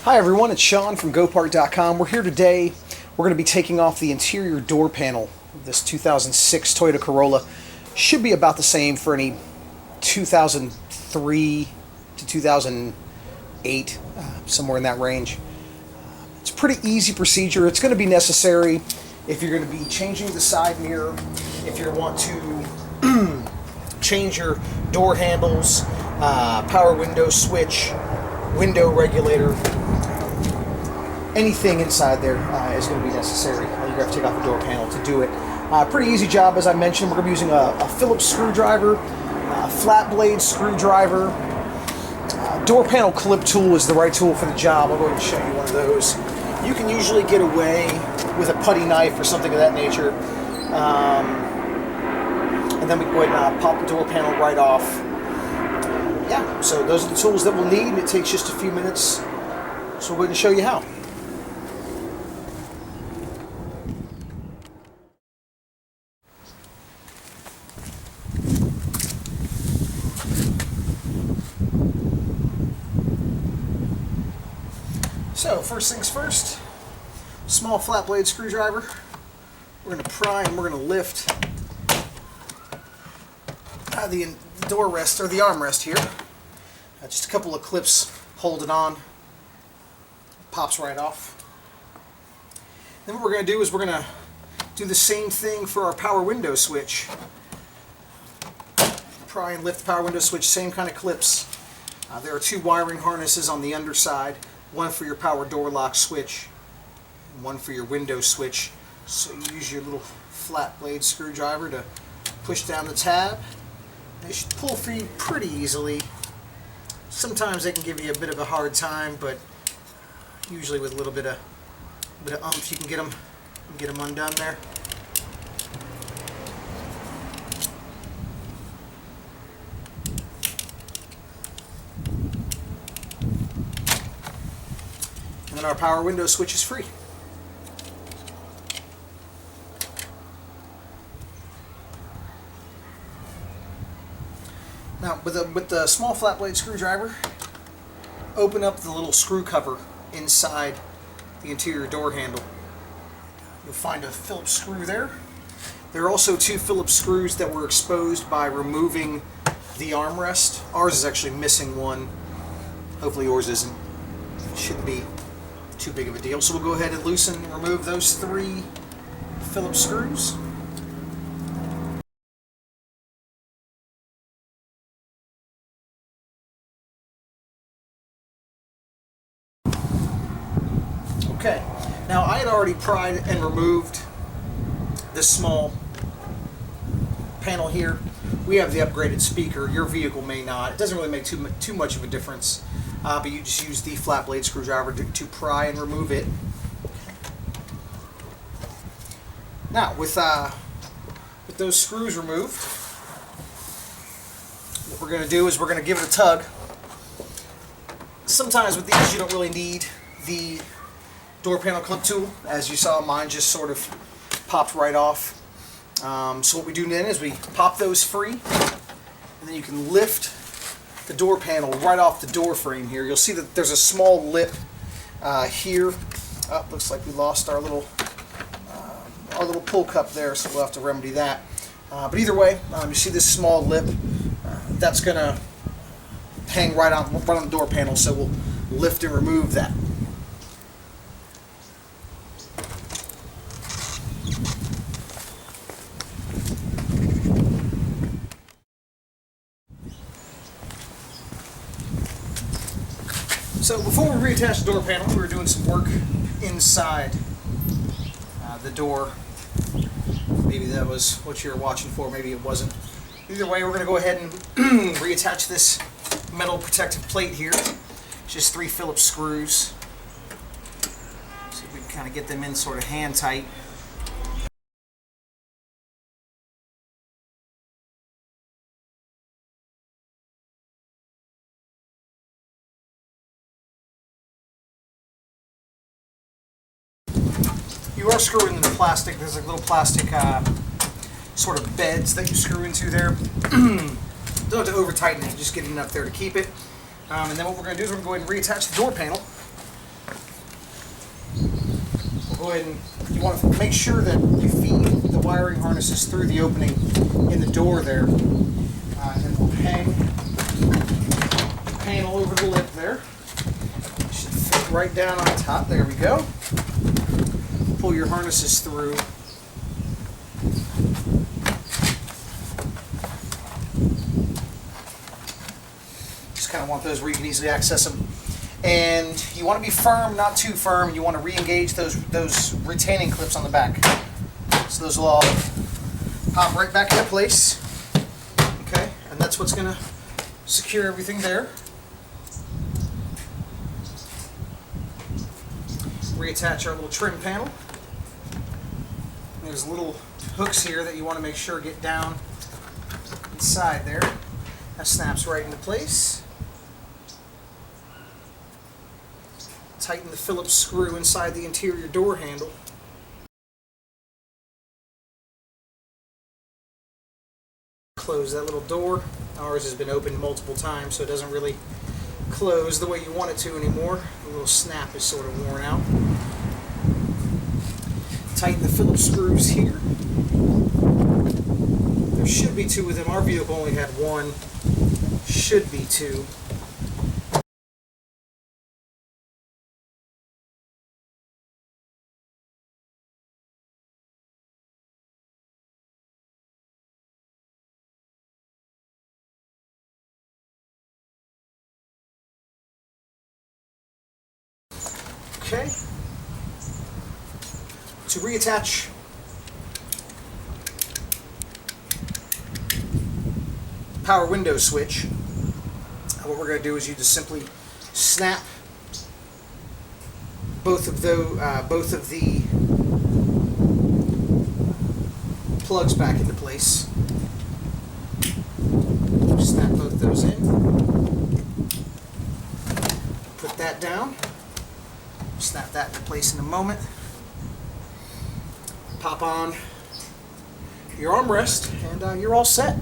Hi everyone, it's Sean from GoPart.com. We're here today. We're going to be taking off the interior door panel of this 2006 Toyota Corolla. Should be about the same for any 2003 to 2008, somewhere in that range. It's a pretty easy procedure. It's going to be necessary if you're going to be changing the side mirror, if you want to change your door handles, power window switch, window regulator. Anything inside there is going to be necessary. You're going to have to take off the door panel to do it. Pretty easy job, as I mentioned. We're going to be using a Phillips screwdriver, a flat blade screwdriver. Door panel clip tool is the right tool for the job. I'll go ahead and show you one of those. You can usually get away with a putty knife or something of that nature. And then we can go ahead and pop the door panel right off. Yeah, so those are the tools that we'll need. It takes just a few minutes, so we'll go ahead and show you how. So first things first, small flat blade screwdriver. We're going to pry and we're going to lift the door rest, or the armrest here. Just a couple of clips hold it on. Pops right off. Then what we're going to do is we're going to do the same thing for our power window switch. Pry and lift the power window switch, same kind of clips. There are two wiring harnesses on the underside, one for your power door lock switch, and one for your window switch. So you use your little flat blade screwdriver to push down the tab. They should pull for you pretty easily. Sometimes they can give you a bit of a hard time, but usually with a little bit of oomph you can get them undone there. And then our power window switch is free. Now, with the small flat blade screwdriver, open up the little screw cover inside the interior door handle. You'll find a Phillips screw there. There are also two Phillips screws that were exposed by removing the armrest. Ours is actually missing one. Hopefully yours isn't. Shouldn't be too big of a deal. So we'll go ahead and loosen and remove those three Phillips screws. Okay, now I had already pried and removed this small panel here. We have the upgraded speaker. Your vehicle may not. It doesn't really make too much of a difference, but you just use the flat blade screwdriver to pry and remove it. Now, with those screws removed, what we're going to do is we're going to give it a tug. Sometimes with these you don't really need the door panel clip tool. As you saw, mine just sort of popped right off. So what we do then is we pop those free, and then you can lift the door panel right off the door frame here. You'll see that there's a small lip here. Oh, looks like we lost our little pull cup there, so we'll have to remedy that. But either way, you see this small lip. That's going to hang right on the door panel, so we'll lift and remove that. So before we reattach the door panel, we were doing some work inside the door. Maybe that was what you were watching for, maybe it wasn't. Either way, we're going to go ahead and reattach this metal protective plate here. It's just three Phillips screws. See if we can kind of get them in sort of hand tight. You are screwing in the plastic. There's like little plastic sort of beds that you screw into there. Don't have to over tighten it, just get enough there to keep it. And then what we're going to do is we're going to go ahead and reattach the door panel. go ahead and you want to make sure that you feed the wiring harnesses through the opening in the door there. And then we'll hang the panel over the lip there. It should fit right down on top. There we go. Pull your harnesses through. Just kind of want those where you can easily access them. And you want to be firm, not too firm. You want to re-engage those retaining clips on the back. So those will all pop right back into place. Okay, and that's what's going to secure everything there. Reattach our little trim panel. There's little hooks here that you want to make sure get down inside there. That snaps right into place. Tighten the Phillips screw inside the interior door handle. Close that little door. Ours has been opened multiple times, so it doesn't really close the way you want it to anymore. The little snap is sort of worn out. Tighten the Phillips screws here. There should be two of them. Our vehicle only had one. Should be two. Okay. To reattach power window switch, what we're going to do is you just simply snap both of the plugs back into place. Snap both those in. Put that down. Snap that into place in a moment. Pop on your armrest, and you're all set.